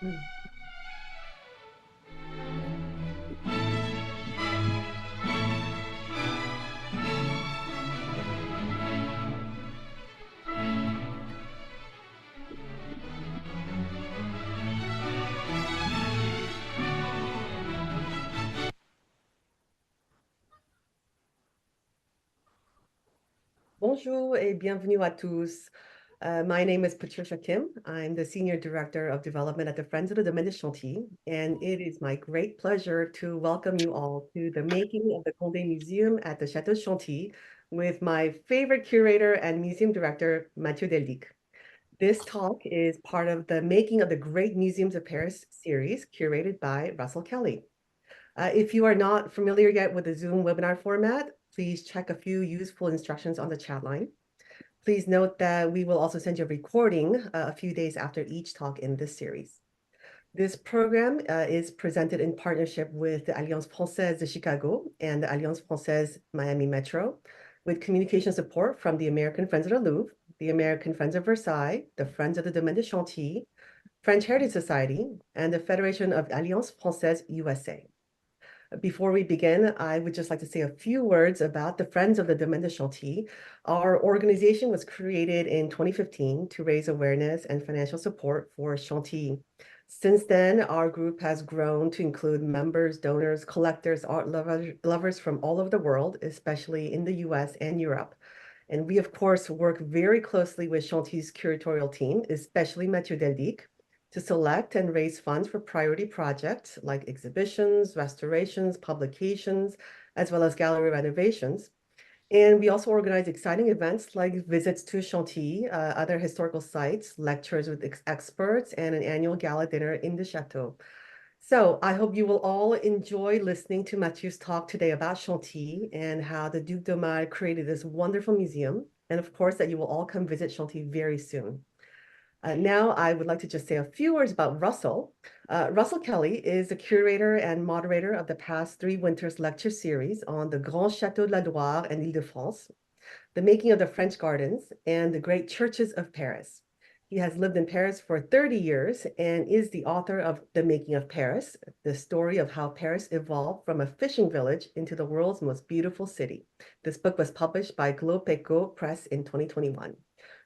Mm. Bonjour et bienvenue à tous. My name is Patricia Kim. I'm the Senior Director of Development at the Friends of the Domaine de Chantilly, and it is my great pleasure to welcome you all to the making of the Condé Museum at the Château de Chantilly with my favorite curator and museum director, Mathieu Deldicque. This talk is part of the Making of the Great Museums of Paris series curated by Russell Kelly. If you are not familiar yet with the Zoom webinar format, please check a few useful instructions on the chat line. Please note that we will also send you a recording a few days after each talk in this series. This program is presented in partnership with the Alliance Française de Chicago and the Alliance Française Miami Metro, with communication support from the American Friends of the Louvre, the American Friends of Versailles, the Friends of the Domaine de Chantilly, French Heritage Society, and the Federation of Alliance Française USA. Before we begin, I would just like to say a few words about the Friends of the Domaine de Chantilly. Our organization was created in 2015 to raise awareness and financial support for Chantilly. Since then, our group has grown to include members, donors, collectors, art lovers from all over the world, especially in the US and Europe. And we, of course, work very closely with Chantilly's curatorial team, especially Mathieu Deldicque, to select and raise funds for priority projects like exhibitions, restorations, publications, as well as gallery renovations. And we also organize exciting events like visits to Chantilly, other historical sites, lectures with experts, and an annual gala dinner in the chateau. So I hope you will all enjoy listening to Mathieu's talk today about Chantilly and how the Duc d'Aumale created this wonderful museum. And of course, that you will all come visit Chantilly very soon. Now, I would like to just say a few words about Russell. Russell Kelly is the curator and moderator of the past 3 winters lecture series on the Grand Château de la Loire and Île-de-France, the making of the French gardens, and the great churches of Paris. He has lived in Paris for 30 years and is the author of The Making of Paris, the story of how Paris evolved from a fishing village into the world's most beautiful city. This book was published by Globeco Press in 2021.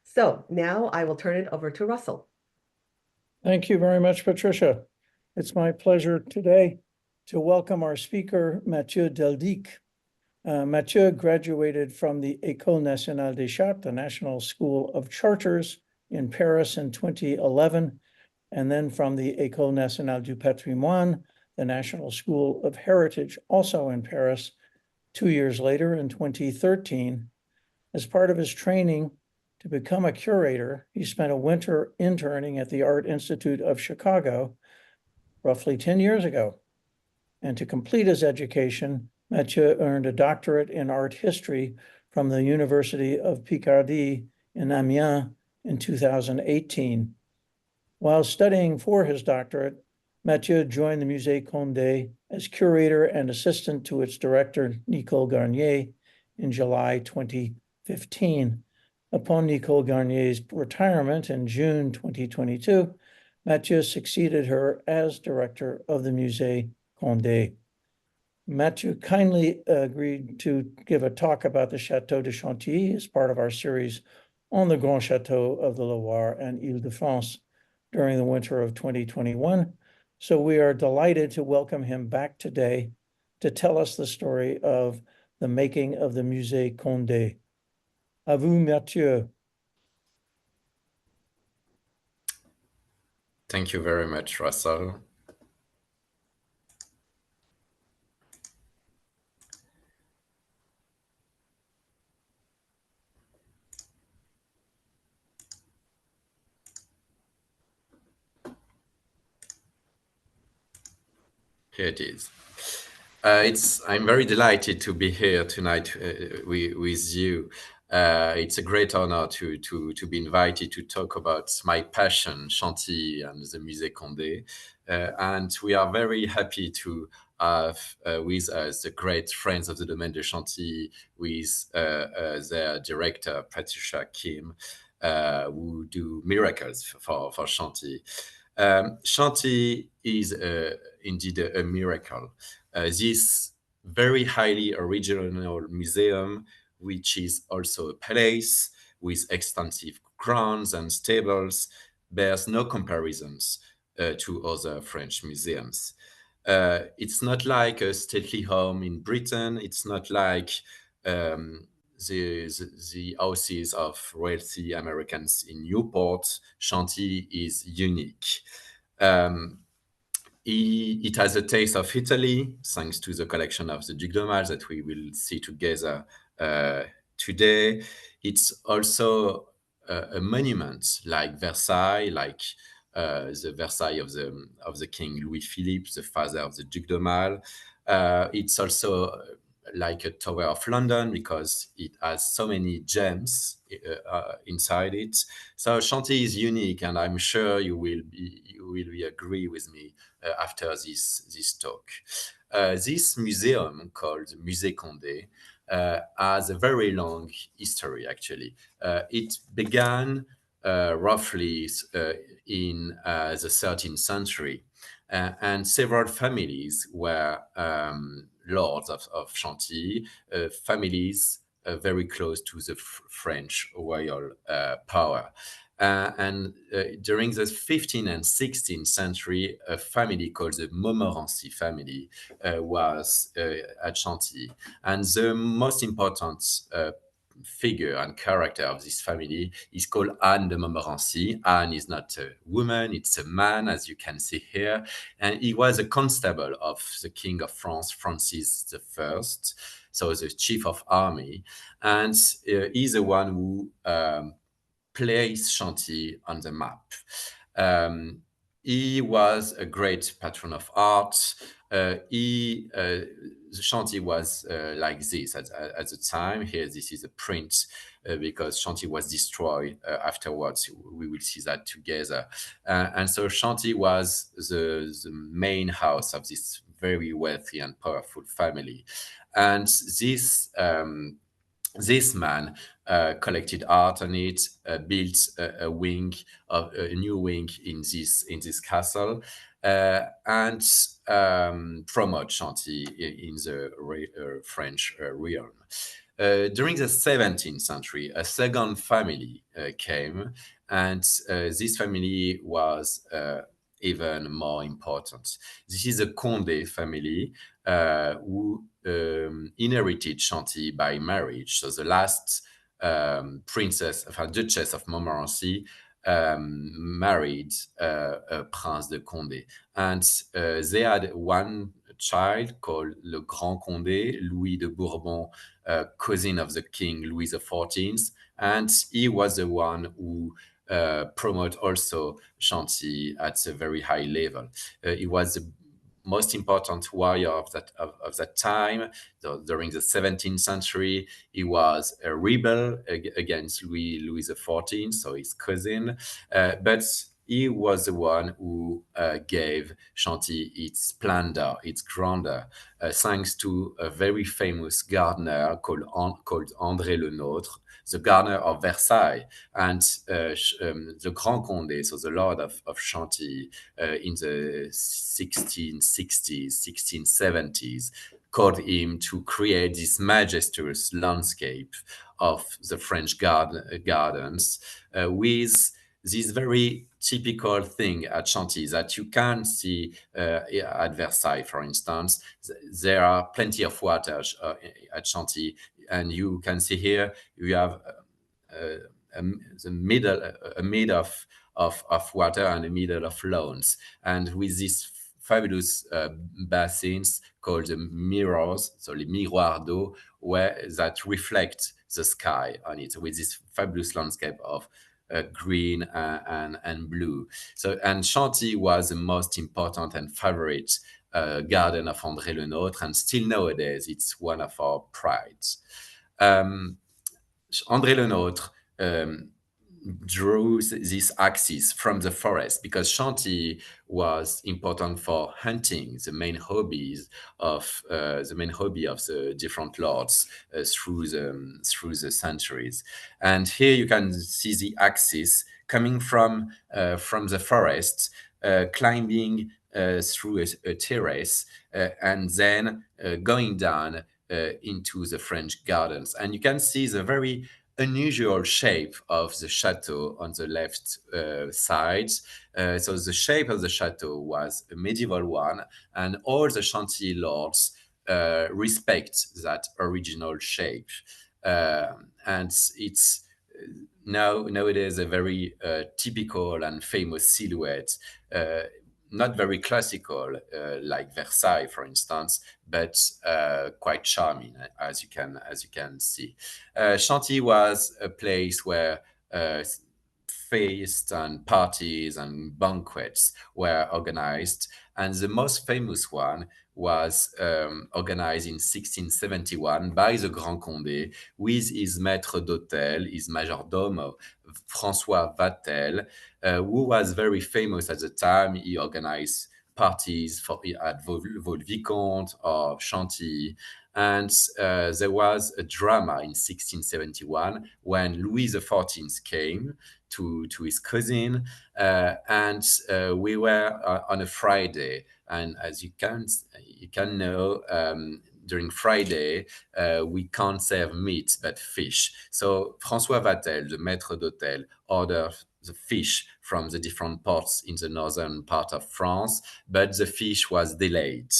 So now I will turn it over to Russell. Thank you very much, Patricia. It's my pleasure today to welcome our speaker, Mathieu Deldicque. Mathieu graduated from the École nationale des chartes, the National School of Charters in Paris in 2011, and then from the École nationale du patrimoine, the National School of Heritage, also in Paris, 2 years later in 2013. As part of his training to become a curator, he spent a winter interning at the Art Institute of Chicago roughly 10 years ago. And to complete his education, Mathieu earned a doctorate in art history from the University of Picardie in Amiens in 2018. While studying for his doctorate, Mathieu joined the Musée Condé as curator and assistant to its director, Nicole Garnier, in July 2015. Upon Nicole Garnier's retirement in June 2022, Mathieu succeeded her as director of the Musée Condé. Mathieu kindly agreed to give a talk about the Château de Chantilly as part of our series on the Grand Château of the Loire and Île-de-France during the winter of 2021. So we are delighted to welcome him back today to tell us the story of the making of the Musée Condé. À vous, Mathieu. Thank you very much, Russell. Here it is. I'm very delighted to be here tonight with you. It's a great honor to be invited to talk about my passion, Chantilly and the Musée Condé. And we are very happy to have with us the great Friends of the Domaine de Chantilly with their director, Patricia Kim, who do miracles for Chantilly. Chantilly is indeed a miracle. This very highly original museum, which is also a palace with extensive grounds and stables, bears no comparisons to other French museums. It's not like a stately home in Britain. It's not like um, the houses of wealthy Americans in Newport. Chantilly is unique. Um, it has a taste of Italy, thanks to the collection of the Duc de Mal that we will see together today. It's also a monument like Versailles, like the Versailles of the King Louis-Philippe, the father of the Duc de Mal. It's also like a Tower of London because it has so many gems inside it. So Chantilly is unique, and I'm sure you will agree with me after this talk. This museum called Musée Condé has a very long history, actually. It began roughly in the 13th century, and several families were lords of Chantilly, families very close to the French royal power. And during the 15th and 16th century, a family called the Montmorency family was at Chantilly. And the most important figure and character of this family is called Anne de Montmorency. Anne is not a woman, it's a man, as you can see here. And he was a constable of the King of France, Francis I, so the chief of army. And he's the one who placed Chantilly on the map. He was a great patron of art. Chantilly was like this at the time. Here, this is a print because Chantilly was destroyed afterwards. We will see that together. And so Chantilly was the main house of this very wealthy and powerful family. And this man collected art on it, built a new wing in this castle, and promote Chantilly in the French realm. During the 17th century, a second family came, and this family was even more important. This is the Condé family who inherited Chantilly by marriage. So the last Duchess of Montmorency married Prince de Condé. And they had one child called Le Grand Condé, Louis de Bourbon, cousin of the King Louis XIV. And he was the one who promote also Chantilly at a very high level. He was the most important warrior of that time. So during the 17th century, he was a rebel against Louis XIV, so his cousin. But he was the one who gave Chantilly its splendor, its grandeur, thanks to a very famous gardener called André Le Nôtre, the gardener of Versailles, and the Grand Condé, so the Lord of Chantilly, in the 1660s, 1670s, called him to create this majestuous landscape of the French gardens with this very typical thing at Chantilly that you can see at Versailles, for instance. There are plenty of water at Chantilly, and you can see here you have the middle, a middle of water and a middle of lawns, and with these fabulous basins called the mirrors, so les miroirs d'eau, that reflect the sky on it, with this fabulous landscape of green and blue. So, and Chantilly was the most important and favorite garden of André Le Nôtre, and still nowadays it's one of our prides. André Le Nôtre drew this axis from the forest because Chantilly was important for hunting, the main hobby of the different lords through the centuries. And here you can see the axis coming from the forest climbing through a terrace and then going down into the French gardens. And you can see the very unusual shape of the chateau on the left side. So the shape of the chateau was a medieval one, and all the Chantilly lords respect that original shape. And it's nowadays a very typical and famous silhouette, not very classical like Versailles, for instance, but quite charming, as you can see. Chantilly was a place where feasts and parties and banquets were organized, and the most famous one was organized in 1671 by the Grand Condé with his maître d'hôtel, his majordomo, François Vatel, who was very famous at the time. He organized parties at Vaux Vicomte or Chantilly. And there was a drama in 1671 when Louis XIV came to his cousin, and we were on a Friday. And as you can know, during Friday, we can't serve meat but fish. So François Vatel, the maître d'hôtel, ordered the fish from the different ports in the northern part of France, but the fish was delayed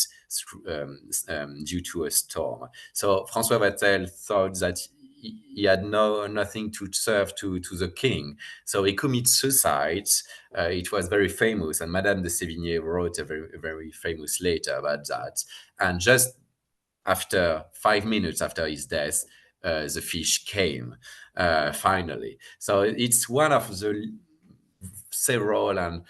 due to a storm. So François Vatel thought that he had nothing to serve to the king. So he committed suicide. It was very famous, and Madame de Sévigné wrote a very famous letter about that. And just after 5 minutes after his death, the fish came finally. So it's one of the several and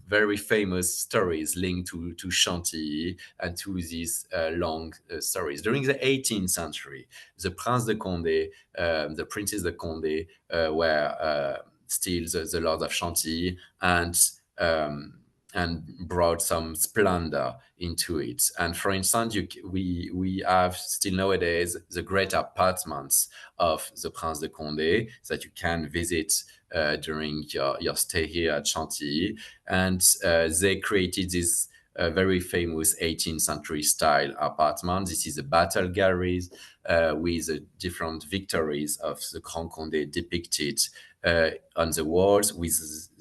very famous stories linked to Chantilly and to these long stories. During the 18th century, the Prince de Condé, the Princes de Condé were still the Lord of Chantilly, and brought some splendor into it. And for instance, we have still nowadays the great apartments of the Prince de Condé that you can visit during your stay here at Chantilly. And they created this very famous 18th century style apartment. This is a battle galleries with different victories of the Grand Condé depicted on the walls, with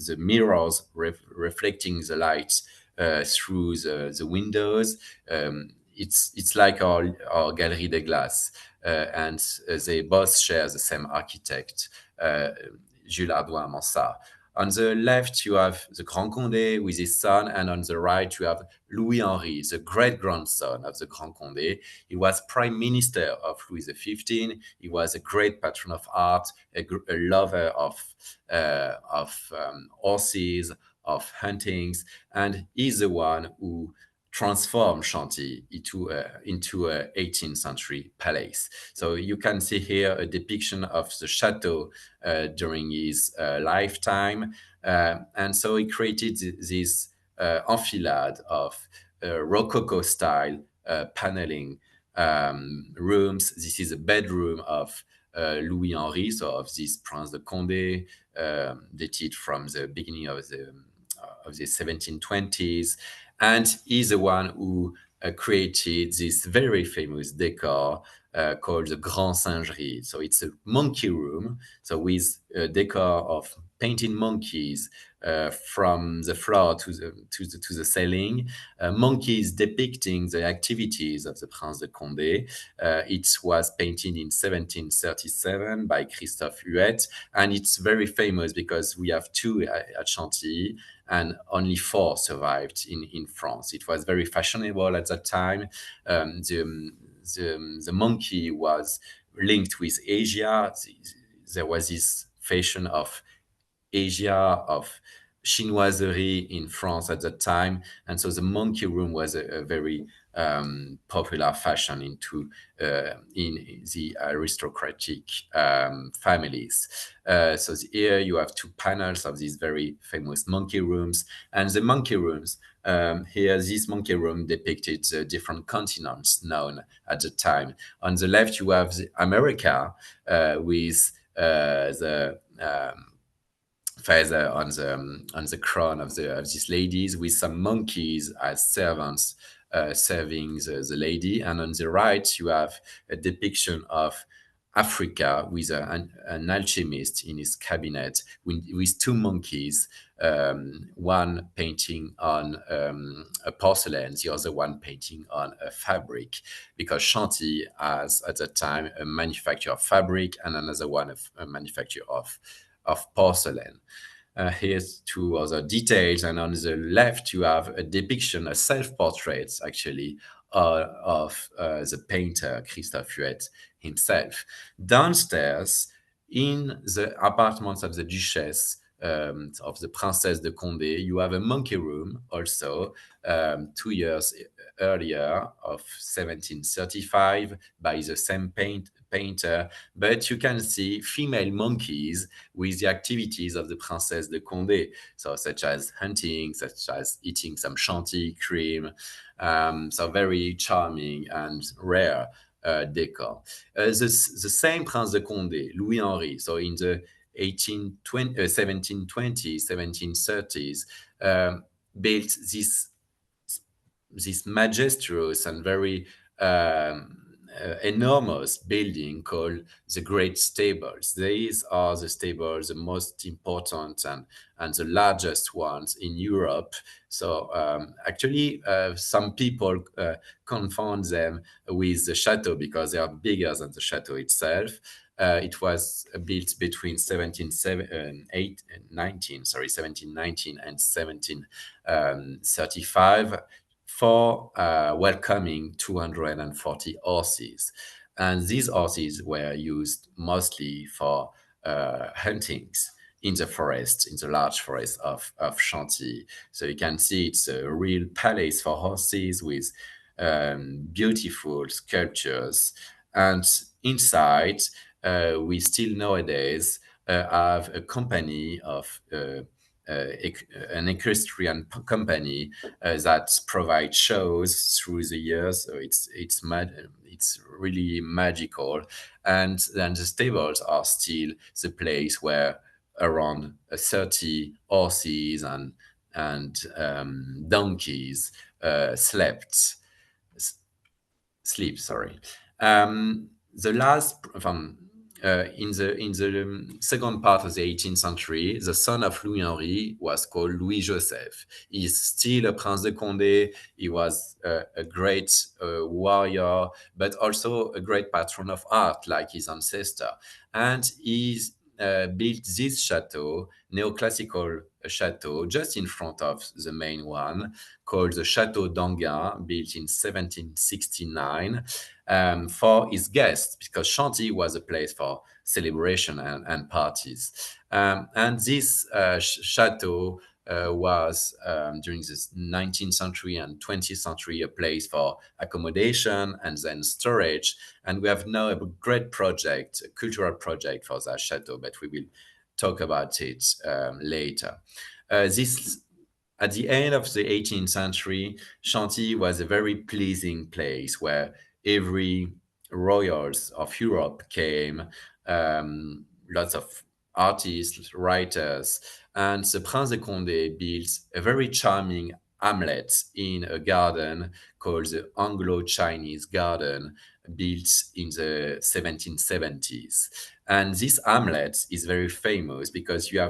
the mirrors reflecting the light through the windows. It's like our Galerie des Glaces, and they both share the same architect, Jules Hardouin-Mansart. On the left, you have the Grand Condé with his son, and on the right, you have Louis-Henri, the great-grandson of the Grand Condé. He was prime minister of Louis XV. He was a great patron of art, a lover of horses, of huntings, and he's the one who transformed Chantilly into a 18th century palace. So you can see here a depiction of the chateau during his lifetime. And so he created this enfilade of Rococo style paneling rooms. This is a bedroom of Louis-Henri, so of this Prince de Condé, dated from the beginning of the 1720s. And he's the one who created this very famous decor called the Grand Singerie. So it's a monkey room, so with a decor of painted monkeys from the floor to the ceiling, monkeys depicting the activities of the Prince de Condé. It was painted in 1737 by Christophe Huet, and it's very famous because we have two at Chantilly, and only 4 survived in France. It was very fashionable at that time. The monkey was linked with Asia. There was this fashion of Asia, of chinoiserie in France at that time. And so the monkey room was a very popular fashion in the aristocratic families. So here you have 2 panels of these very famous monkey rooms. And the monkey rooms, here this monkey room depicted the different continents known at the time. On the left you have America with the feather on the crown of these ladies, with some monkeys as servants serving the lady. And on the right, you have a depiction of Africa with an alchemist in his cabinet with two monkeys, one painting on a porcelain, the other one painting on a fabric, because Chantilly has at that time a manufacture of fabric and another one a manufacture of porcelain. Here's two other details, and on the left you have a depiction, a self-portrait actually, of the painter Christophe Huet himself. Downstairs, in the apartments of the Duchess, of the Princesse de Condé, you have a monkey room also, 2 years earlier of 1735 by the same painter, but you can see female monkeys with the activities of the Princesse de Condé, so such as hunting, such as eating some Chantilly cream, so very charming and rare decor. The same Prince de Condé, Louis Henri, so in the 1720s, 1730s, built this majestuous and very enormous building called the Great Stables. These are the stables, the most important and the largest ones in Europe. So actually, some people confound them with the chateau because they are bigger than the chateau itself. It was built between 1719 and 1735 for welcoming 240 horses. And these horses were used mostly for huntings in the forest, in the large forest of Chantilly. So you can see it's a real palace for horses with beautiful sculptures. And inside, we still nowadays have a company of an equestrian company that provides shows through the years. So it's really magical. And then the stables are still the place where around 30 horses and donkeys sleep. Sorry. The last in the second part of the 18th century, the son of Louis Henri was called Louis Joseph. He's still a Prince de Condé. He was a great warrior, but also a great patron of art, like his ancestor. And he's built this chateau, neoclassical chateau, just in front of the main one, called the Château d'Enghien, built in 1769. For his guests, because Chantilly was a place for celebration and parties. And this chateau was, during the 19th century and 20th century, a place for accommodation and then storage. And we have now a great project, a cultural project for that chateau, but we will talk about it later. At the end of the 18th century, Chantilly was a very pleasing place where every royals of Europe came, lots of artists, writers, and the Prince de Condé built a very charming hamlet in a garden called the Anglo-Chinese Garden, built in the 1770s. And this hamlet is very famous because you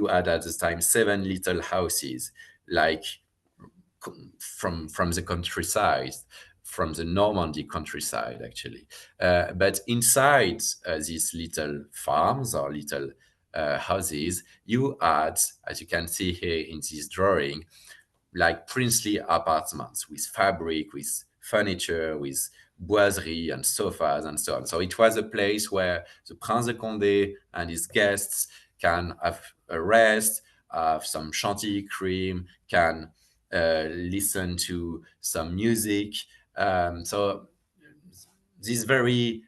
had at the time 7 little houses, like from the countryside, from the Normandy countryside, actually. But inside these little farms or little houses, you had, as you can see here in this drawing, like princely apartments with fabric, with furniture, with boiserie and sofas and so on. So it was a place where the Prince de Condé and his guests can have a rest, have some Chantilly cream, can listen to some music. So this very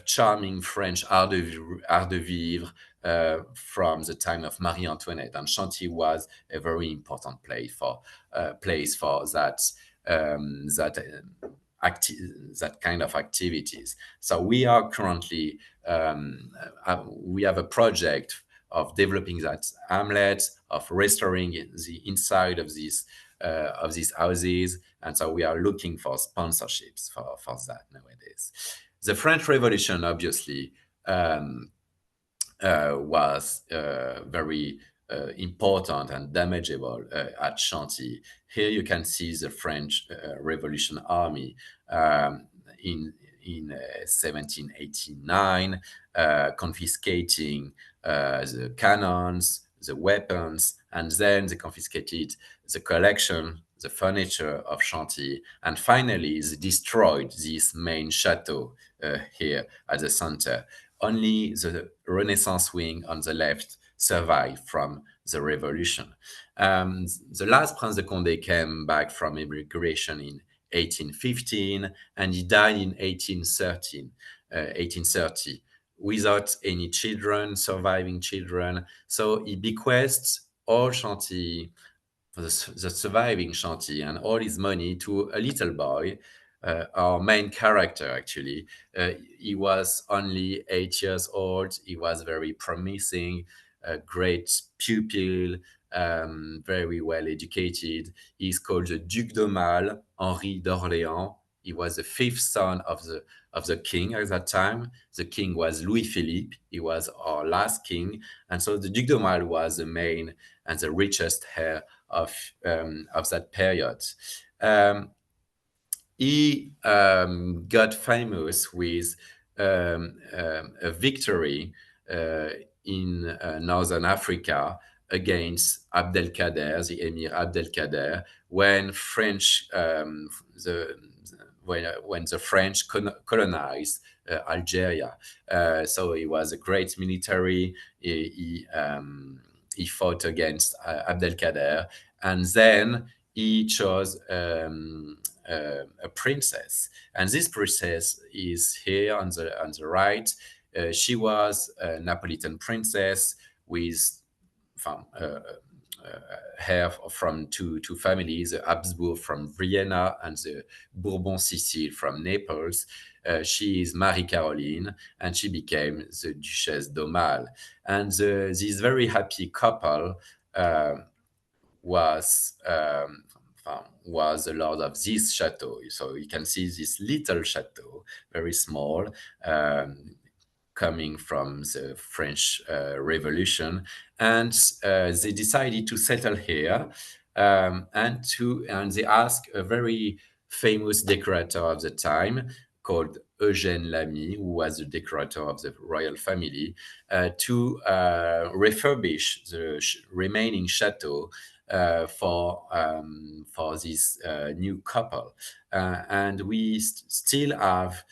charming French art de vivre from the time of Marie Antoinette, and Chantilly was a very important place for that that kind of activities. So we are currently we have a project of developing that hamlet, of restoring the inside of these houses. And so we are looking for sponsorships for that nowadays. The French Revolution, obviously, was very important and damageable at Chantilly. Here you can see the French Revolution Army in 1789, confiscating the cannons, the weapons, and then they confiscated the collection, the furniture of Chantilly, and finally they destroyed this main chateau here at the center. Only the Renaissance wing on the left survived from the revolution. The last Prince de Condé came back from immigration in 1815, and he died in 1830 without any children, surviving children. So he bequeathed all Chantilly, the surviving Chantilly, and all his money to a little boy, our main character, actually. He was only 8 years old. He was very promising, a great pupil, very well educated. He's called the Duc d'Aumale, Henri d'Orléans. He was the fifth son of the king at that time. The king was Louis-Philippe. He was our last king. And so the Duc d'Aumale was the main and the richest heir of that period. He got famous with a victory in Northern Africa against Abdelkader, the Emir Abdelkader, when when the French colonized Algeria. So he was a great military. He fought against Abdelkader, and then he chose a princess, and this princess is here on the right. She was a Napolitan princess with heir from two families, the Habsburg from Vienna and the Bourbon Sicile from Naples. She is Marie Caroline, and she became the Duchesse d'Aumale. And this very happy couple was the lord of this chateau. So you can see this little chateau, very small, coming from the French Revolution, and they decided to settle here, and they asked a very famous decorator of the time called Eugène Lamy, who was the decorator of the royal family, to refurbish the remaining chateau for this new couple, and we still have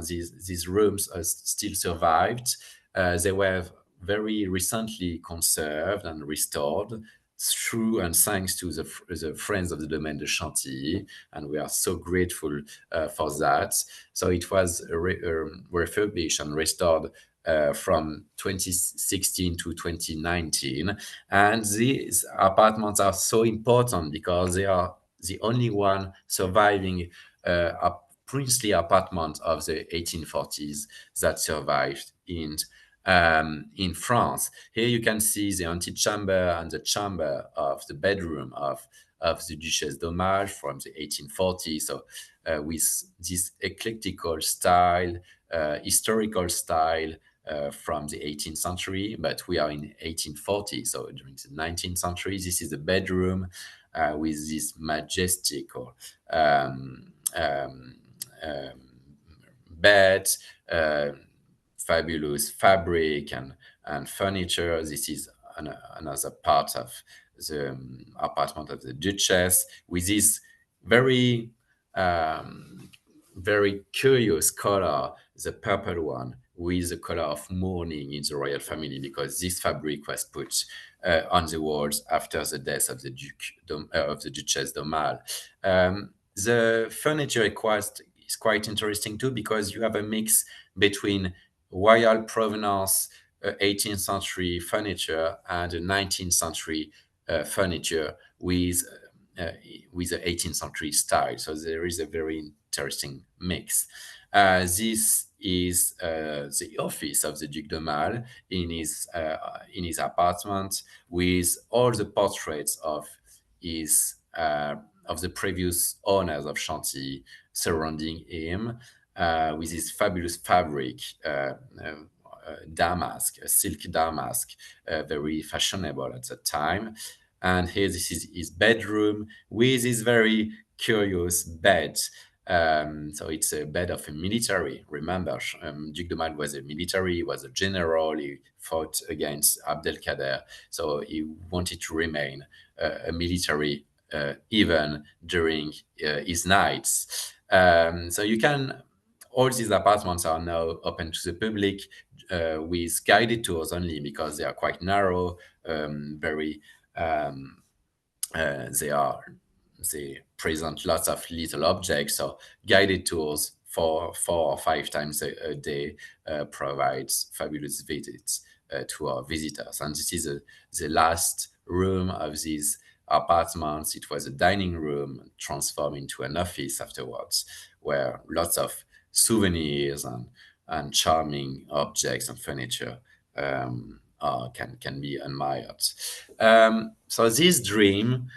these rooms still survived. They were very recently conserved and restored through and thanks to the Friends of the Domaine de Chantilly, and we are so grateful for that. So it was refurbished and restored from 2016 to 2019. And these apartments are so important because they are the only one surviving princely apartment of the 1840s that survived in France. Here you can see the antechamber and the chamber of the bedroom of the Duchesse d'Aumale from the 1840s. So with this eclectical style, historical style, from the 18th century, but we are in 1840, so during the 19th century. This is the bedroom with this majestical bed, fabulous fabric and furniture. This is another part of the apartment of the Duchess, with this very curious color, the purple one, with the color of mourning in the royal family, because this fabric was put on the walls after the death of the Duchesse d'Aumale. The furniture is quite interesting too, because you have a mix between royal provenance 18th century furniture and the 19th century furniture with the 18th century style. So there is a very interesting mix. This is the office of the Duc de Mal in his apartment, with all the portraits of his of the previous owners of Chantilly surrounding him, with his fabulous fabric, damask, a silk damask, very fashionable at that time. And here, this is his bedroom with his very curious bed. So it's a bed of a military. Remember, Duc de Mal was a military, he was a general, he fought against Abdelkader. So he wanted to remain a military even during his nights. So you can, all these apartments are now open to the public with guided tours only, because they are quite narrow, very they present lots of little objects. So guided tours for 4 or 5 times a day provides fabulous visits to our visitors. And this is the last room of these apartments. It was a dining room transformed into an office afterwards, where lots of souvenirs and charming objects and furniture can be admired. So this dream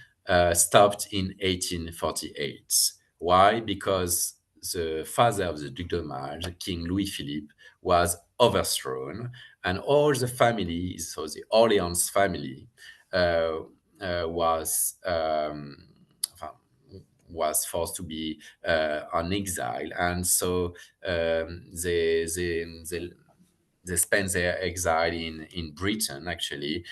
stopped in 1848. Why? Because the father of the Duc de Mal, King Louis-Philippe, was overthrown, and all the family, so the Orleans family, was forced to be on exile, and so they spent their exile in Britain, actually.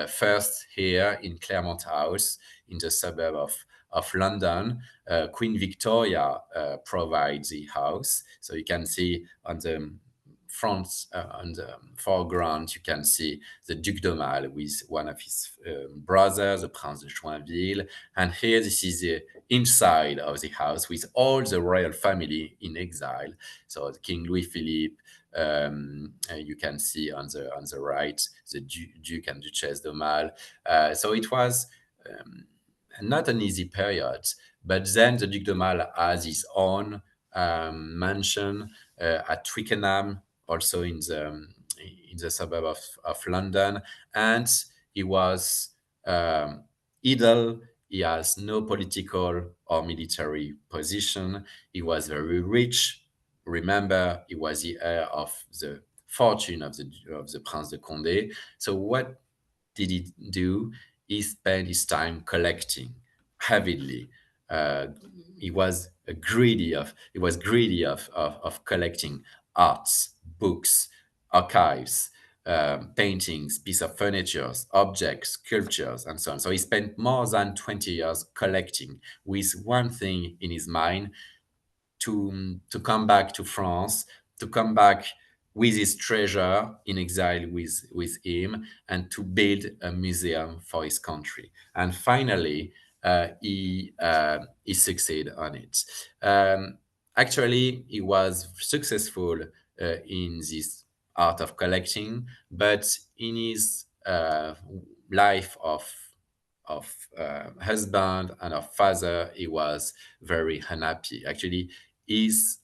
First here in Claremont House, in the suburb of London. Queen Victoria provides the house. So you can see on the front, on the foreground, you can see the Duc de Mal with one of his brothers, the Prince de Joinville. And here, this is the inside of the house with all the royal family in exile. So King Louis-Philippe, you can see on the right the Duke and Duchess de Mal. So it was not an easy period, but then the Duc de Mal has his own mansion at Twickenham, also in the suburb of London, and he was idle. He has no political or military position. He was very rich. Remember, he was the heir of the fortune of the Prince de Condé. So what did he do? He spent his time collecting heavily. He was greedy of collecting arts, books, archives, paintings, piece of furniture, objects, sculptures, and so on. So he spent more than 20 years collecting, with one thing in his mind: to come back to France, to come back with his treasure in exile with him, and to build a museum for his country. And finally, he succeeded on it. Actually, he was successful in this art of collecting, but in his life of husband and of father, he was very unhappy. Actually, his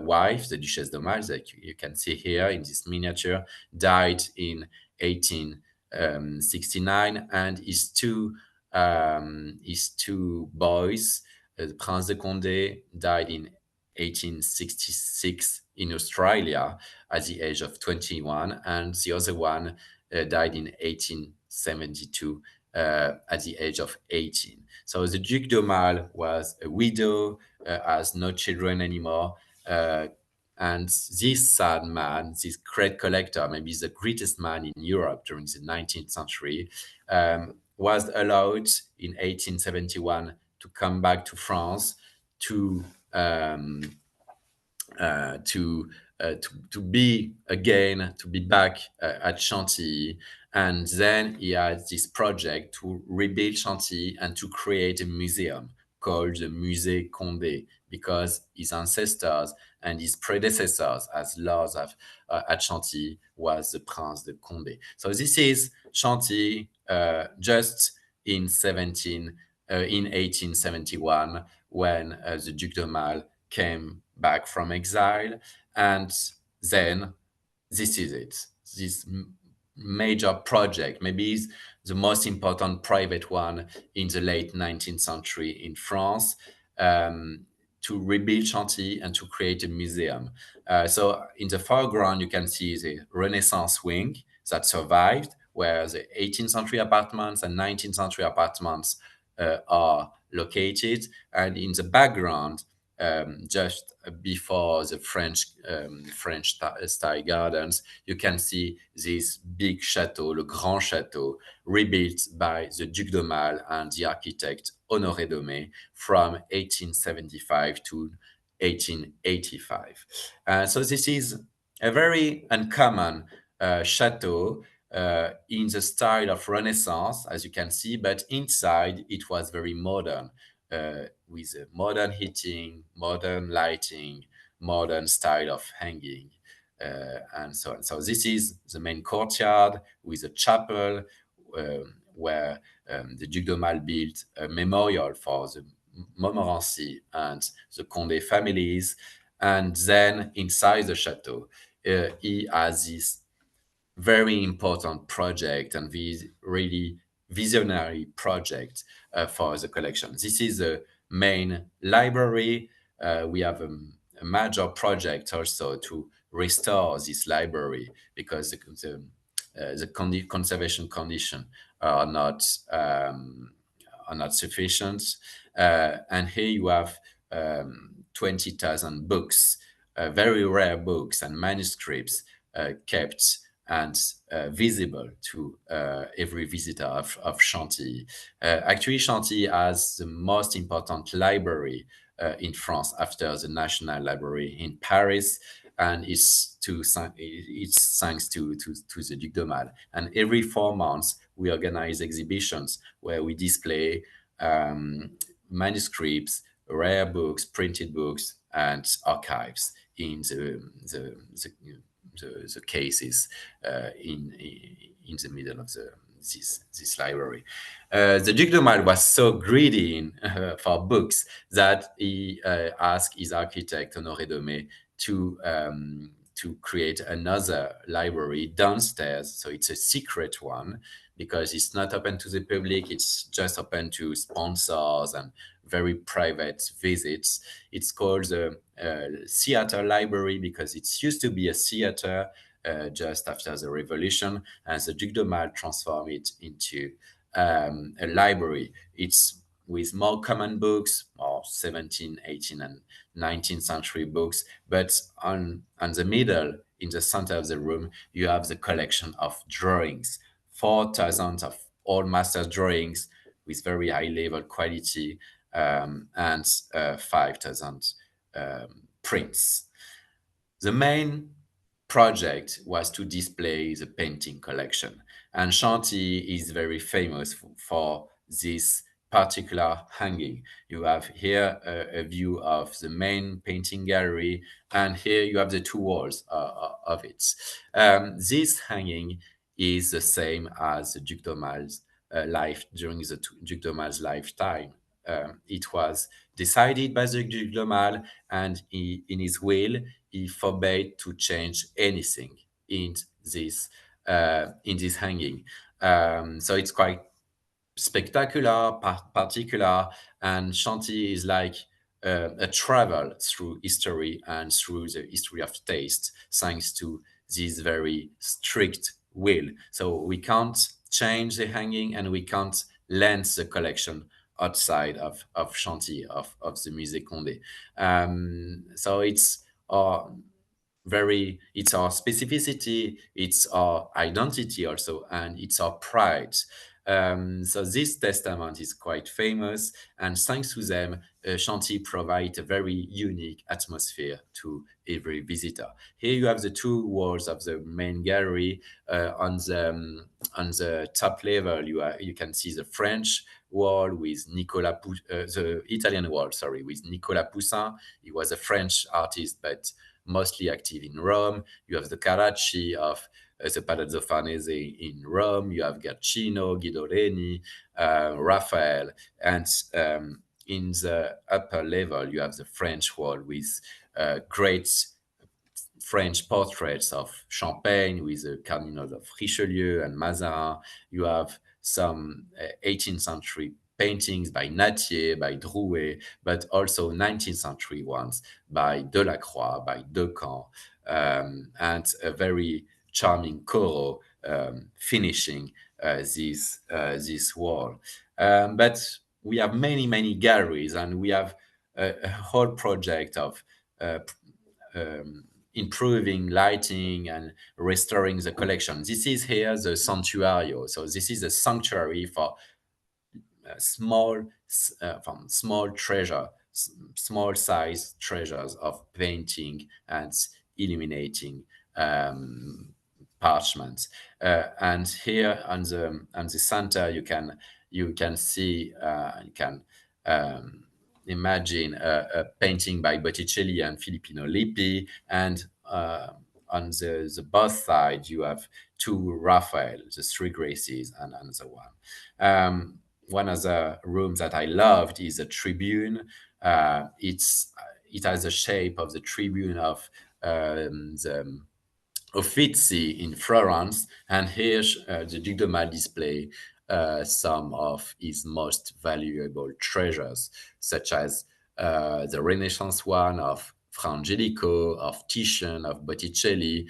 wife, the Duchesse de Mal, that you can see here in this miniature, died in 1869, and his two boys, the Prince de Condé, died in 1866 in Australia at the age of 21, and the other one died in 1872 at the age of 18. So the Duc de Mal was a widow, has no children anymore. And this sad man, this great collector, maybe the greatest man in Europe during the 19th century, was allowed in 1871 to come back to France to be back at Chantilly. And then he had this project to rebuild Chantilly and to create a museum called the Musée Condé, because his ancestors and his predecessors as lords at Chantilly was the Prince de Condé. So this is Chantilly just in 17 in 1871 when the Duc d'Aumale came back from exile. And then this is it. This major project, maybe is the most important private one in the late 19th century in France, to rebuild Chantilly and to create a museum. So in the foreground, you can see the Renaissance wing that survived, where the 18th century apartments and 19th century apartments are located. And in the background, just before the French style gardens, you can see this big chateau, le Grand Château, rebuilt by the Duc d'Aumale and the architect Honoré Daumet from 1875 to 1885. So this is a very uncommon chateau in the style of Renaissance, as you can see, but inside it was very modern, with modern heating, modern lighting, modern style of hanging, and so on. So this is the main courtyard with a chapel where the Duc d'Aumale built a memorial for the Montmorency and the Condé families. And then inside the chateau, he has this very important project and this really visionary project for the collection. This is the main library. We have a major project also to restore this library because the conservation condition are not sufficient. And here you have 20,000 books, very rare books and manuscripts kept and visible to every visitor of Chantilly. Actually, Chantilly has the most important library in France after the National Library in Paris, and it's thanks to the Duc d'Aumale. And every 4 months, we organize exhibitions where we display manuscripts, rare books, printed books, and archives in the cases in the middle of this library. The Duc d'Aumale was so greedy for books that he asked his architect Honoré Daumet to create another library downstairs. So it's a secret one because it's not open to the public. It's just open to sponsors and very private visits. It's called the theater library because it used to be a theater just after the revolution, and the Duc d'Aumale transformed it into a library. It's with more common books, or 17th, 18th, and 19th century books, but on the middle, in the center of the room, you have the collection of drawings, 4,000 of old master drawings with very high level quality, and 5,000 prints. The main project was to display the painting collection, and Chantilly is very famous for this particular hanging. You have here a view of the main painting gallery, and here you have the 2 walls of it. This hanging is the same as the Duc d'Aumale's life during the Duc d'Aumale's lifetime. It was decided by the Duc d'Aumale, and in his will, he forbade to change anything in this hanging. So it's quite spectacular, particular, and Chantilly is like a travel through history and through the history of taste, thanks to this very strict will. So we can't change the hanging, and we can't lend the collection outside of Chantilly, of the Musée Condé. So it's our specificity, it's our identity also, and it's our pride. So this testament is quite famous, and thanks to them, Chantilly provides a very unique atmosphere to every visitor. Here you have the 2 walls of the main gallery. On the top level, you can see the French wall with the Italian wall, sorry, with Nicolas Poussin. He was a French artist, but mostly active in Rome. You have the Carracci of the Palazzo Farnese in Rome. You have Guercino, Guido Reni, Raphael, and in the upper level, you have the French wall with great French portraits of Champagne with the cardinals of Richelieu and Mazarin. You have some 18th century paintings by Nattier, by Drouet, but also 19th century ones by Delacroix, by Decamps, and a very charming Corot finishing this wall. But we have many galleries, and we have a whole project of uh, improving lighting and restoring the collection. This is here the Santuario. So this is a sanctuary for small treasure, small size treasures of painting and illuminating parchments. And here on the center, you can see you can imagine a painting by Botticelli and Filippino Lippi, and on the both sides you have two Raphael, the Three Graces, and another one. One of the rooms that I loved is a tribune. It has the shape of the tribune of the Uffizi in Florence, and here the Duc de Mal display some of his most valuable treasures, such as the Renaissance one of Fra Angelico, of Titian, of Botticelli,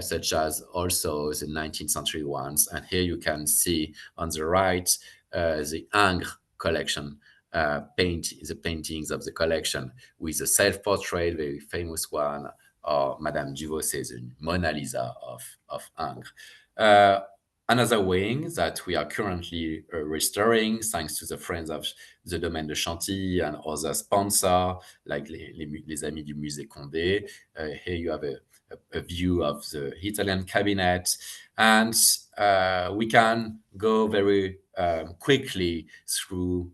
such as also the 19th century ones. And here you can see on the right the Ingres collection, the paintings of the collection with a self-portrait, very famous one, or Madame Duvaucet's Mona Lisa of Ingres. Another wing that we are currently restoring, thanks to the friends of the Domaine de Chantilly and other sponsors, like les Amis du Musée Condé. Here you have a view of the Italian cabinet, and we can go very quickly through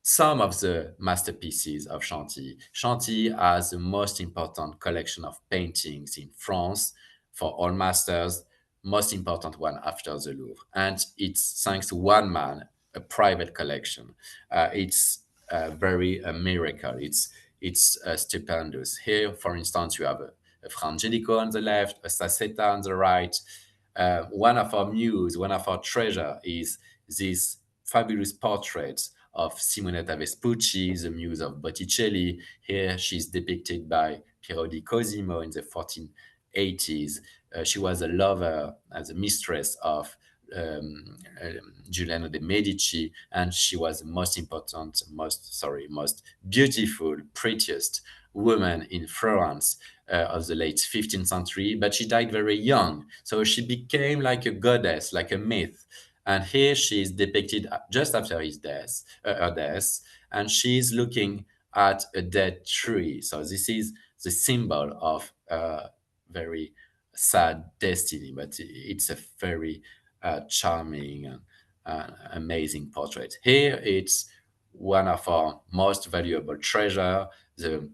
some of the masterpieces of Chantilly. Chantilly has the most important collection of paintings in France for all masters, most important one after the Louvre. And it's thanks to one man, a private collection. It's very a miracle. It's stupendous. Here, for instance, you have a Fra Angelico on the left, a Sacetta on the right. One of our muse, one of our treasure is this fabulous portrait of Simonetta Vespucci, the muse of Botticelli. Here she's depicted by Piero di Cosimo in the 1480s. She was a lover as a mistress of Giuliano de' Medici, and she was the most important, most beautiful, prettiest woman in Florence of the late 15th century, but she died very young. So she became like a goddess, like a myth. And here she is depicted just after her death, and she's looking at a dead tree. So this is the symbol of a very sad destiny, but it's a very charming and amazing portrait. Here it's one of our most valuable treasure, the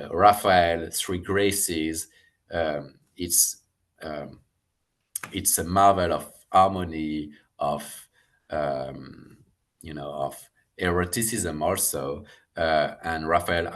Raphael Three Graces. It's it's a marvel of harmony, of of eroticism also. And Raphael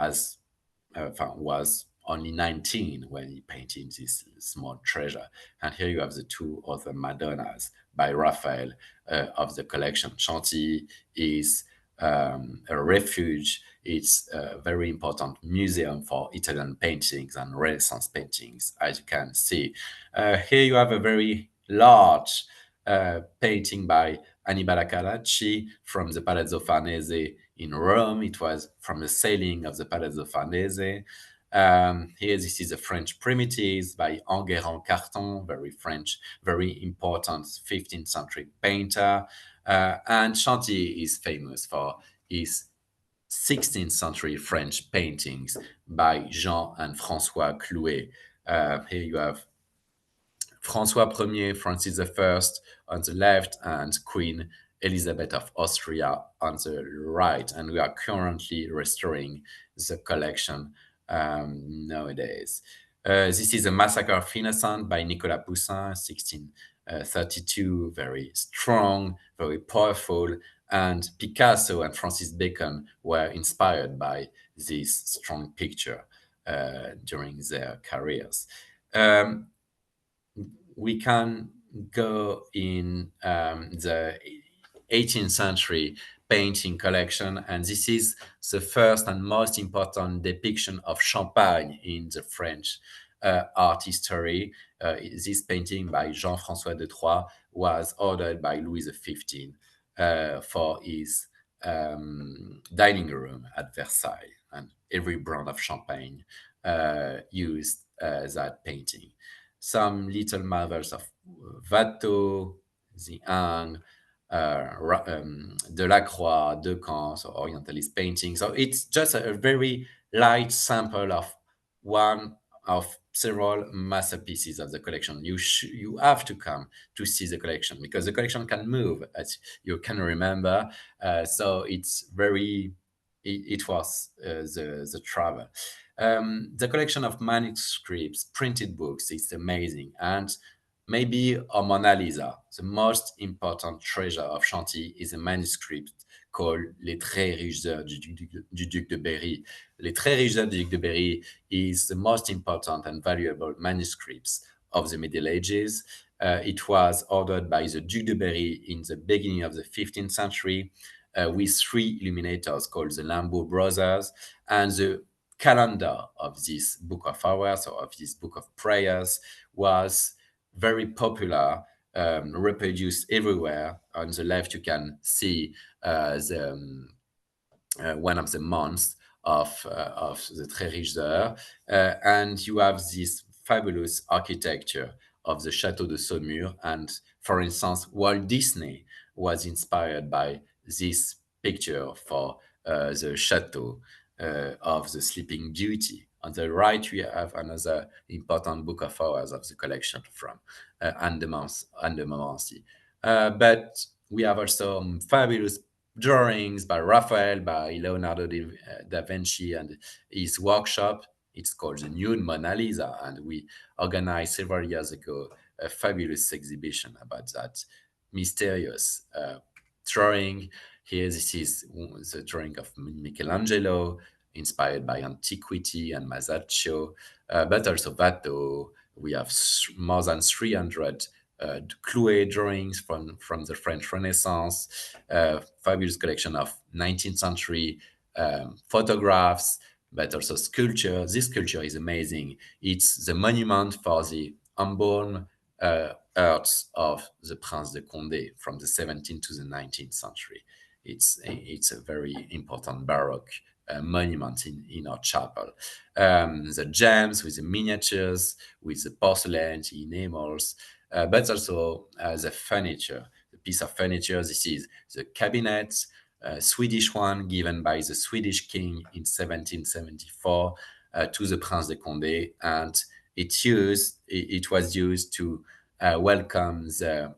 was only 19 when he painted this small treasure. And here you have the two other Madonnas by Raphael of the collection. Chantilly is a refuge. It's a very important museum for Italian paintings and Renaissance paintings, as you can see. Here you have a very large painting by Annibale Carracci from the Palazzo Farnese in Rome. It was from the ceiling of the Palazzo Farnese. Here, this is a French primitives by Enguerrand Carton, very French, very important 15th century painter. And Chantilly is famous for his 16th century French paintings by Jean and François Clouet. Here you have François I, Francis I on the left, and Queen Elizabeth of Austria on the right. And we are currently restoring the collection nowadays. This is a Massacre of Innocents by Nicolas Poussin, 1632, very strong, very powerful, and Picasso and Francis Bacon were inspired by this strong picture during their careers. We can go in the 18th century painting collection, and this is the first and most important depiction of champagne in the French art history. This painting by Jean-François de Troyes was ordered by Louis XV for his dining room at Versailles, and every brand of champagne used that painting. Some little marvels of Watteau, the Ingres, Delacroix, Decamps, so Orientalist painting. So it's just a very light sample of one of several masterpieces of the collection. You have to come to see the collection because the collection can move, as you can remember. So it's very, it was the travel. The collection of manuscripts, printed books, is amazing. And maybe a Mona Lisa, the most important treasure of Chantilly, is a manuscript called Les Très riches heures du Duc de Berry. Les Très riches heures du Duc de Berry is the most important and valuable manuscripts of the Middle Ages. It was ordered by the Duc de Berry in the beginning of the 15th century with three illuminators called the Lambeau brothers, and the calendar of this book of hours or of this book of prayers was very popular, reproduced everywhere. On the left, you can see one of the months of the Très riches heures, and you have this fabulous architecture of the Château de Saumur. And for instance, Walt Disney was inspired by this picture for the Château of the Sleeping Beauty. On the right, we have another important book of hours of the collection from Anne de Montmorency. But we have also fabulous drawings by Raphael, by Leonardo da Vinci, and his workshop. It's called the Nude Mona Lisa, and we organized several years ago a fabulous exhibition about that mysterious drawing. Here, this is the drawing of Michelangelo, inspired by antiquity and Masaccio, but also Watteau. We have more than 300 Clouet drawings from the French Renaissance, fabulous collection of 19th century photographs, but also sculpture. This sculpture is amazing. It's the monument for the unborn heures of the Prince de Condé from the 17th to the 19th century. It's a very important Baroque monument in our chapel. The gems with the miniatures, with the porcelain, the enamels, but also the furniture, the piece of furniture. This is the cabinet, Swedish one given by the Swedish king in 1774 to the Prince de Condé, and it was used to welcome the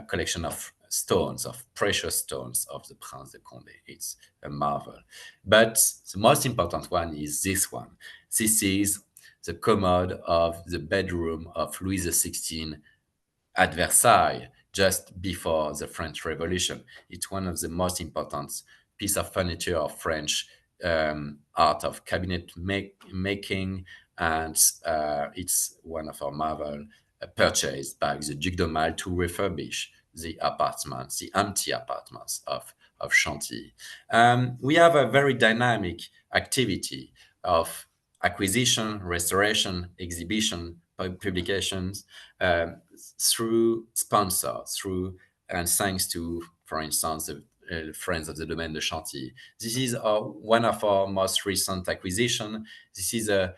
collection of stones, of precious stones of the Prince de Condé. It's a marvel. But the most important one is this one. This is the commode of the bedroom of Louis XVI at Versailles, just before the French Revolution. It's one of the most important piece of furniture of French art of cabinet making, and it's one of our marvel purchased by the Duc d'Aumale to refurbish the apartments, the empty apartments of Chantilly. We have a very dynamic activity of acquisition, restoration, exhibition, publications through sponsors, and thanks to, for instance, the Friends of the Domaine de Chantilly. This is one of our most recent acquisition. This is a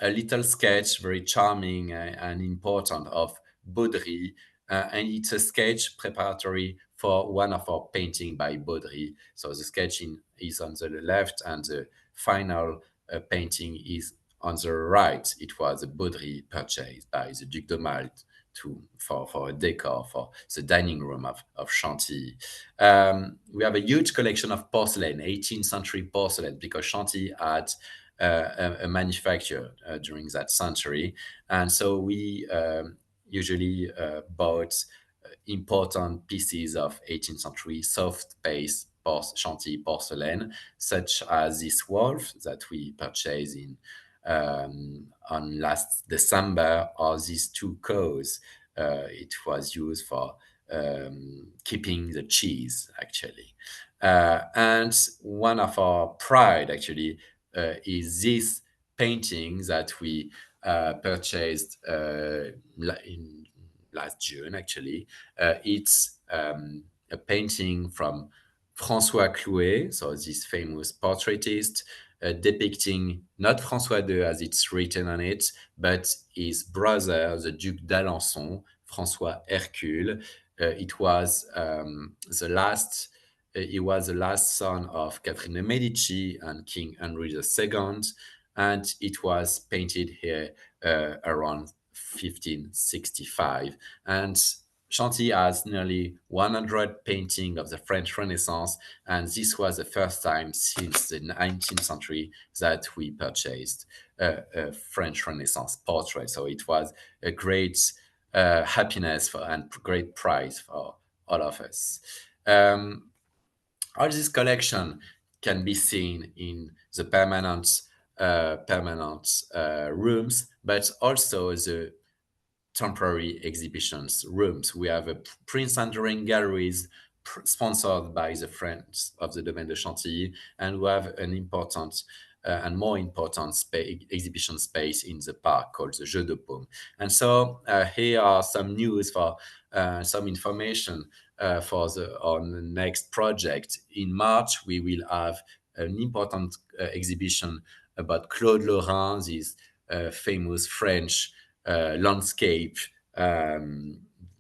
little sketch, very charming and important, of Baudry, and it's a sketch preparatory for one of our painting by Baudry. So the sketch is on the left, and the final painting is on the right. It was a Baudry purchased by the Duc d'Aumale for a decor for the dining room of Chantilly. We have a huge collection of porcelain, 18th century porcelain, because Chantilly had a manufacture during that century. And so we usually bought important pieces of 18th century soft base Chantilly porcelain, such as this wolf that we purchased on last December, or these two cows. It was used for keeping the cheese, actually. And one of our pride, actually, is this painting that we purchased in last June, actually. It's a painting from François Clouet, so this famous portraitist, depicting not François II as it's written on it, but his brother, the Duc d'Alençon, François Hercule. It was the last. He was the last son of Catherine de' Medici and King Henry II, and it was painted here around 1565. And Chantilly has nearly 100 paintings of the French Renaissance, and this was the first time since the 19th century that we purchased a French Renaissance portrait. So it was a great happiness and great prize for all of us. All this collection can be seen in the permanent rooms, but also the temporary exhibitions rooms. We have a Prince Andering galleries sponsored by the Friends of the Domaine de Chantilly, and we have an important and more important exhibition space in the park called the Jeu de Paume. And so here are some news for some information on the next project. In March, we will have an important exhibition about Claude Lorrain, this famous French landscape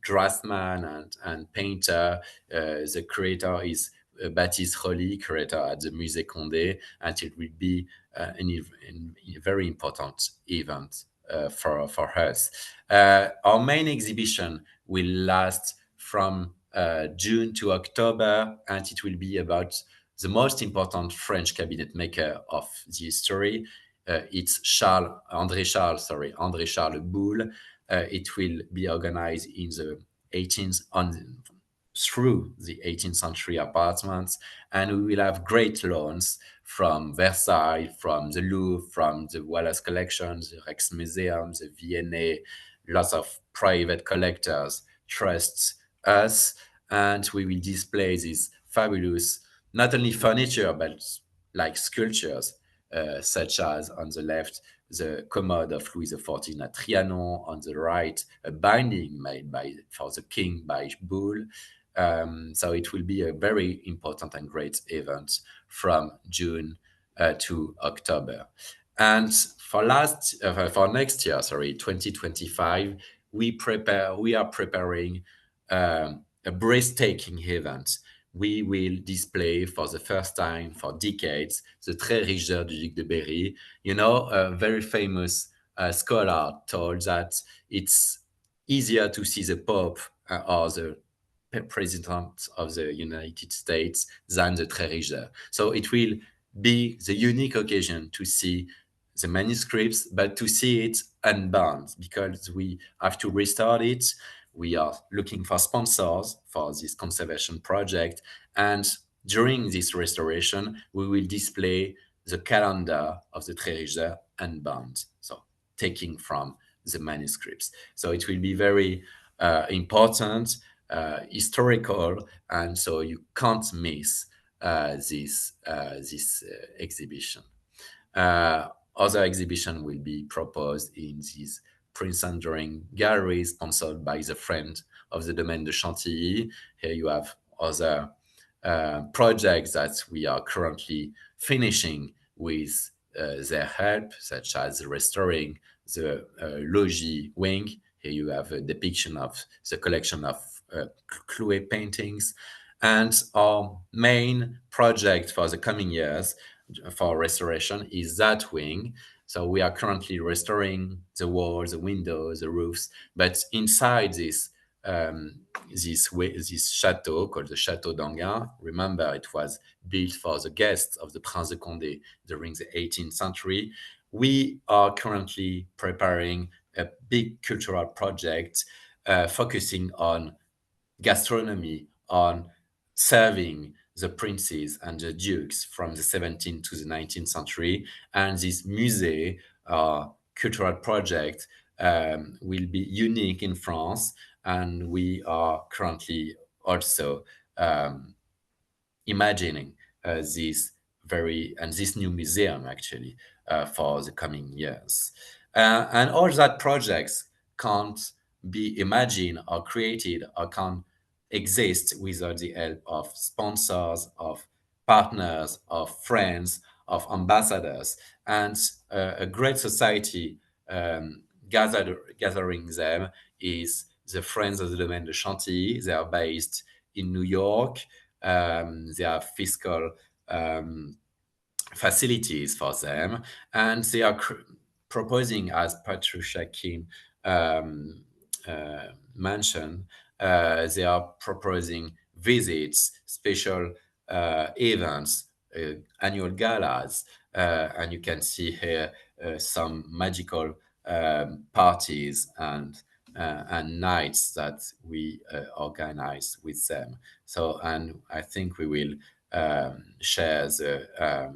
draftsman and painter. The creator is Baptiste Rolly, curator at the Musée Condé, and it will be a very important event for us. Our main exhibition will last from June to October, and it will be about the most important French cabinet maker of the history. It's André Charles Boulle. It will be organized in the 18th through the 18th century apartments, and we will have great loans from Versailles, from the Louvre, from the Wallace collection, the Rijksmuseum, the V&A. Lots of private collectors trust us, and we will display these fabulous, not only furniture, but like sculptures, such as on the left, the commode of Louis XIV at Trianon, on the right, a binding made for the king by Boulle. So it will be a very important and great event from June to October. And for next year, 2025, we are preparing a breathtaking event. We will display for the first time for decades the Très du Duc de Berry. A very famous scholar told that it's easier to see the Pope or the President of the United States than the Très. So it will be the unique occasion to see the manuscripts, but to see it unbound, because we have to restore it. We are looking for sponsors for this conservation project. And during this restoration, we will display the calendar of the Très unbound, so taking from the manuscripts. So it will be very important, historical, and so you can't miss this exhibition. Other exhibition will be proposed in this Prince Andering gallery sponsored by the Friend of the Domaine de Chantilly. Here you have other projects that we are currently finishing with their help, such as restoring the logis wing. Here you have a depiction of the collection of Clouet paintings. And our main project for the coming years for restoration is that wing. So we are currently restoring the walls, the windows, the roofs, but inside this this chateau called the Château d'Enghien. Remember, it was built for the guests of the Prince de Condé during the 18th century. We are currently preparing a big cultural project focusing on gastronomy, on serving the princes and the dukes from the 17th to the 19th century. And this musée cultural project will be unique in France. And we are currently also imagining this new museum actually for the coming years. And all that projects can't be imagined or created or can't exist without the help of sponsors, of partners, of friends, of ambassadors, and a great society gathering them is the Friends of the Domaine de Chantilly. They are based in New York. They have fiscal facilities for them, and they are proposing, as Patricia Kim mentioned, they are proposing visits, special events, annual galas, and you can see here some magical parties and nights that we organize with them. So, and I think we will share the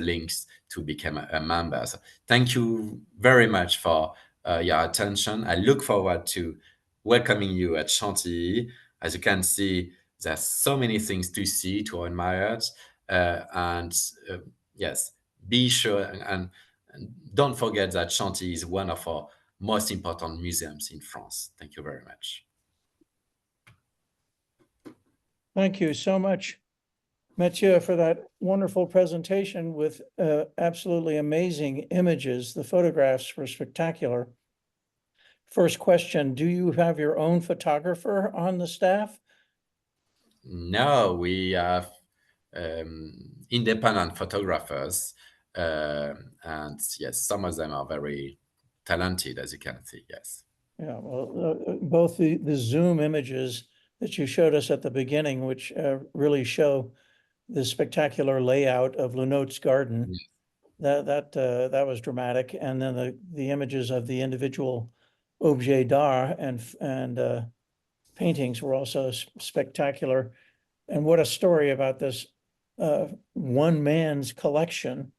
links to become a member. So thank you very much for your attention. I look forward to welcoming you at Chantilly. As you can see, there's so many things to see, to admire, and yes, be sure and don't forget that Chantilly is one of our most important museums in France. Thank you very much. Thank you so much, Mathieu, for that wonderful presentation with absolutely amazing images. The photographs were spectacular. First question, do you have your own photographer on the staff? No, we have independent photographers, and yes, some of them are very talented, as you can see, yes. Yeah, well, both the Zoom images that you showed us at the beginning, which really show the spectacular layout of Lenote's garden, that was dramatic, and then the images of the individual objets d'art and paintings were also spectacular. And what a story about this one man's collection.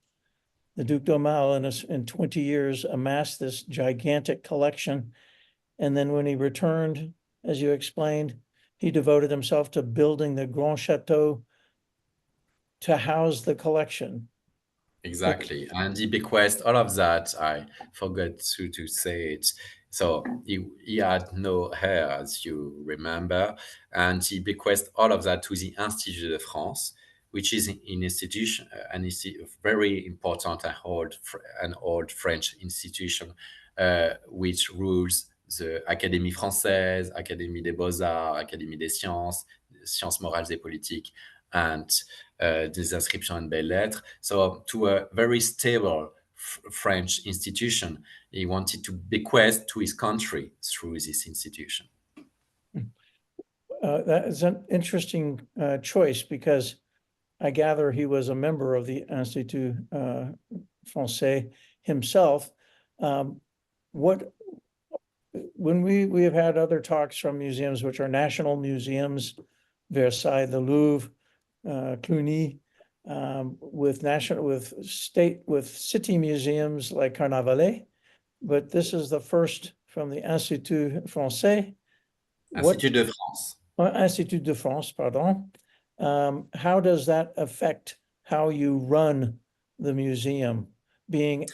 The Duc d'Aumale in 20 years amassed this gigantic collection. And then when he returned, as you explained, he devoted himself to building the Grand Chateau to house the collection. Exactly. And he bequeathed all of that. I forgot to say it. So he had no heir, as you remember, and he bequeathed all of that to the Institut de France, which is an institution, very important and old French institution, which rules the Académie française, Académie des Beaux-Arts, Académie des Sciences, Sciences morales et politiques, and des inscriptions and belles-lettres. So to a very stable French institution, he wanted to bequeath to his country through this institution. That is an interesting choice, because I gather he was a member of the Institut Français himself. When we have had other talks from museums, which are national museums, Versailles, the Louvre, Cluny, with city museums like Carnavalet, but this is the first from the Institut Français. Institut de France. Institut de France, pardon. How does that affect how you run the museum, being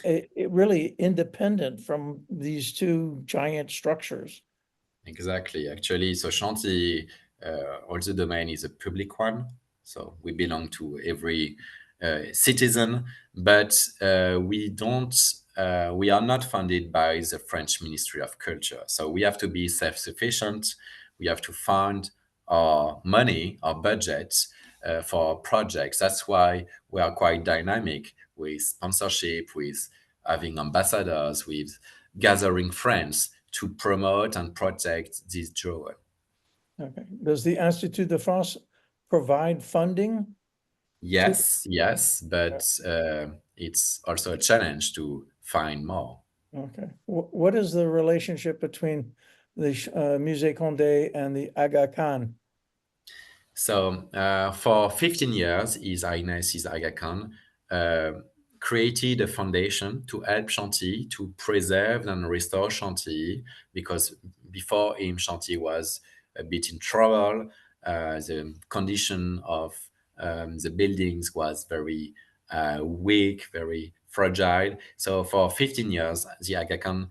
really independent from these two giant structures? Exactly. Actually, so Chantilly, all the domain is a public one. So we belong to every citizen, but we are not funded by the French Ministry of Culture. So we have to be self-sufficient. We have to fund our money, our budget for projects. That's why we are quite dynamic with sponsorship, with having ambassadors, with gathering friends to promote and protect this jewel. Okay. Does the Institut de France provide funding? Yes, yes, but it's also a challenge to find more. Okay. What is the relationship between the Musée Condé and the Aga Khan? So for 15 years, His Highness Aga Khan created a foundation to help Chantilly to preserve and restore Chantilly, because before him, Chantilly was a bit in trouble. The condition of the buildings was very weak, very fragile. So for 15 years, the Aga Khan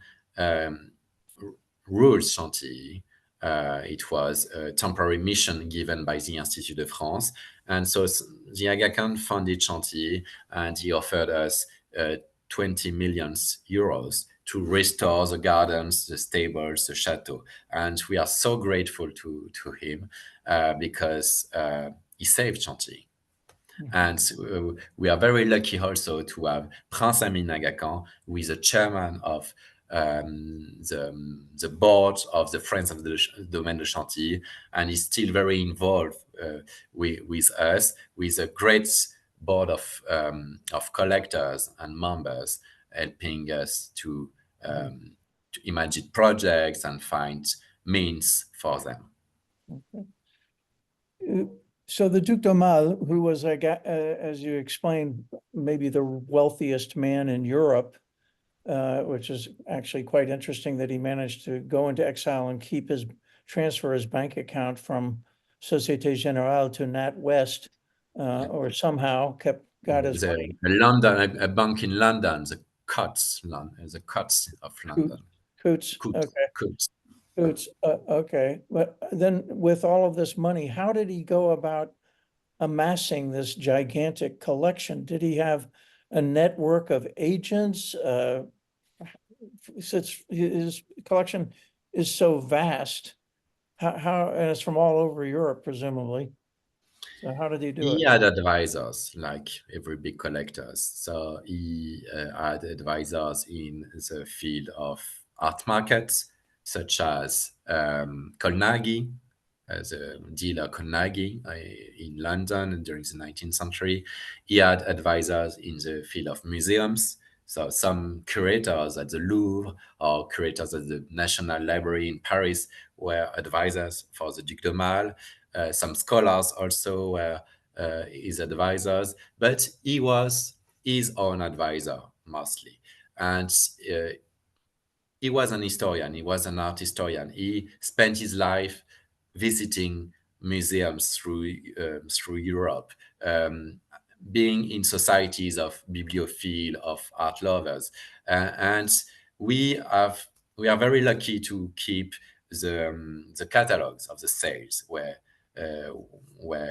ruled Chantilly. It was a temporary mission given by the Institut de France. And so the Aga Khan funded Chantilly, and he offered us 20 million euros to restore the gardens, the stables, the chateau. And we are so grateful to him because he saved Chantilly. And we are very lucky also to have Prince Amin Aga Khan, who is the chairman of the board of the Friends of the Domaine de Chantilly, and is still very involved with us, with a great board of collectors and members, helping us to imagine projects and find means for them. So the Duc d'Aumale, who was, as you explained, maybe the wealthiest man in Europe, which is actually quite interesting that he managed to go into exile and transfer his bank account from Société Générale to NatWest, or somehow got his money. A bank in London, the Coats of London. Coutts, okay. Coats. Coutts, okay. But then with all of this money, how did he go about amassing this gigantic collection? Did he have a network of agents? Since his collection is so vast, and it's from all over Europe, presumably. So how did he do it? He had advisors, like every big collectors. So he had advisors in the field of art markets, such as Colnaghi, the dealer Colnaghi in London during the 19th century. He had advisors in the field of museums. So some curators at the Louvre or curators at the National Library in Paris were advisors for the Duc d'Aumale. Some scholars also were his advisors, but he was his own advisor mostly. And he was an historian, he was an art historian. He spent his life visiting museums through Europe, being in societies of bibliophiles, of art lovers. And we are very lucky to keep the catalogs of the sales where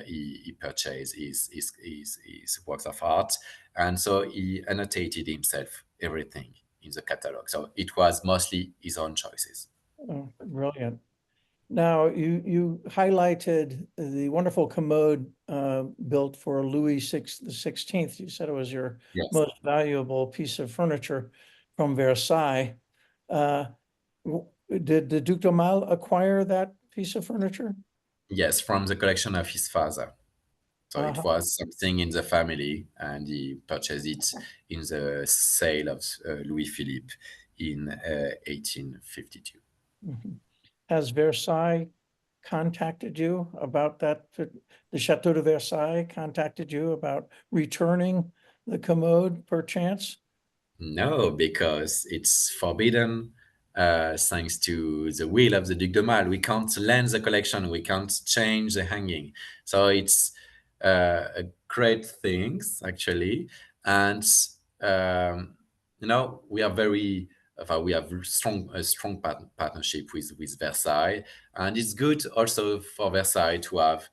he purchased his works of art. And so he annotated himself everything in the catalog. So it was mostly his own choices. Oh, brilliant. Now, you highlighted the wonderful commode built for Louis XVI. You said it was your most valuable piece of furniture from Versailles. Did the Duc d'Aumale acquire that piece of furniture? Yes, from the collection of his father. So it was something in the family, and he purchased it in the sale of Louis-Philippe in 1852. Mm-hmm. Has Versailles contacted you about that? The Chateau de Versailles contacted you about returning the commode, perchance? No, because it's forbidden. Thanks to the will of the Duc d'Aumale, we can't lend the collection, we can't change the hanging. So it's a great thing, actually. And we are we have a strong partnership with Versailles, and it's good also for Versailles to have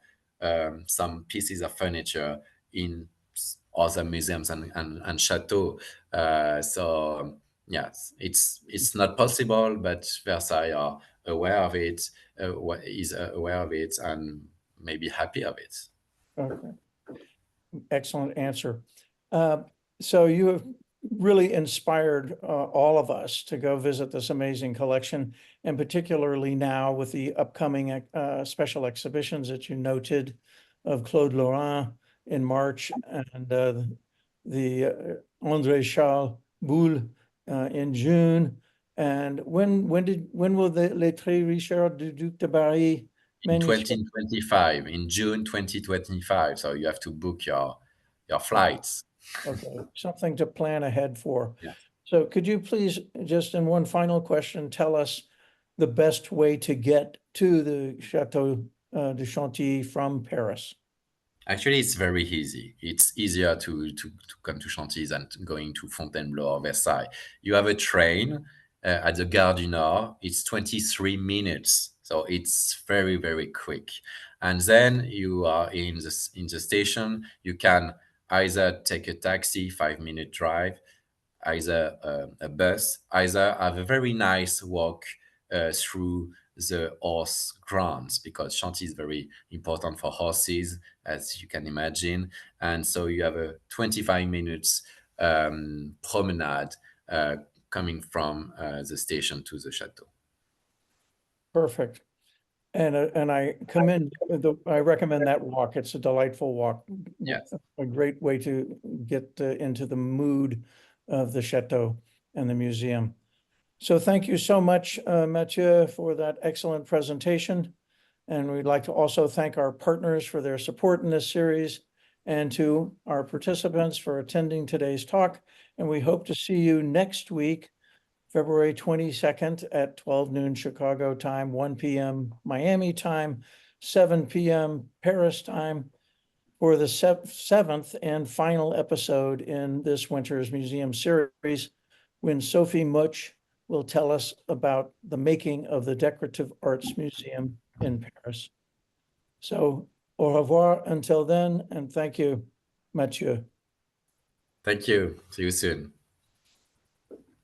some pieces of furniture in other museums and chateaux. So yes, it's not possible, but Versailles are aware of it, is aware of it, and maybe happy of it. Okay. Excellent answer. So you have really inspired all of us to go visit this amazing collection, and particularly now with the upcoming special exhibitions that you noted of Claude Lorrain in March and the André Charles Boulle in June. And when will the Les Très Richard du Duc de Berry In manuscript? 2025, in June 2025. So you have to book your flights. Okay, something to plan ahead for. Yeah. So could you please, just in one final question, tell us the best way to get to the Château de Chantilly from Paris? Actually, it's very easy. It's easier to come to Chantilly than going to Fontainebleau or Versailles. You have a train at the Gare du Nord. It's 23 minutes. So it's very, very quick. And then you are in the station. You can either take a taxi, 5-minute drive, either a bus, either have a very nice walk through the horse grounds, because Chantilly is very important for horses, as you can imagine. And so you have a 25 minutes promenade coming from the station to the chateau. Perfect. And I I recommend that walk. It's a delightful walk. Yes. A great way to get into the mood of the chateau and the museum. So thank you so much, Mathieu, for that excellent presentation. And we'd like to also thank our partners for their support in this series, and to our participants for attending today's talk. And we hope to see you next week, February 22nd at 12 noon Chicago time, 1 p.m. Miami time, 7 p.m. Paris time, for the seventh and final episode in this winter's museum series, when Sophie Much will tell us about the making of the Decorative Arts Museum in Paris. So, au revoir until then, and thank you, Mathieu. Thank you. See you soon.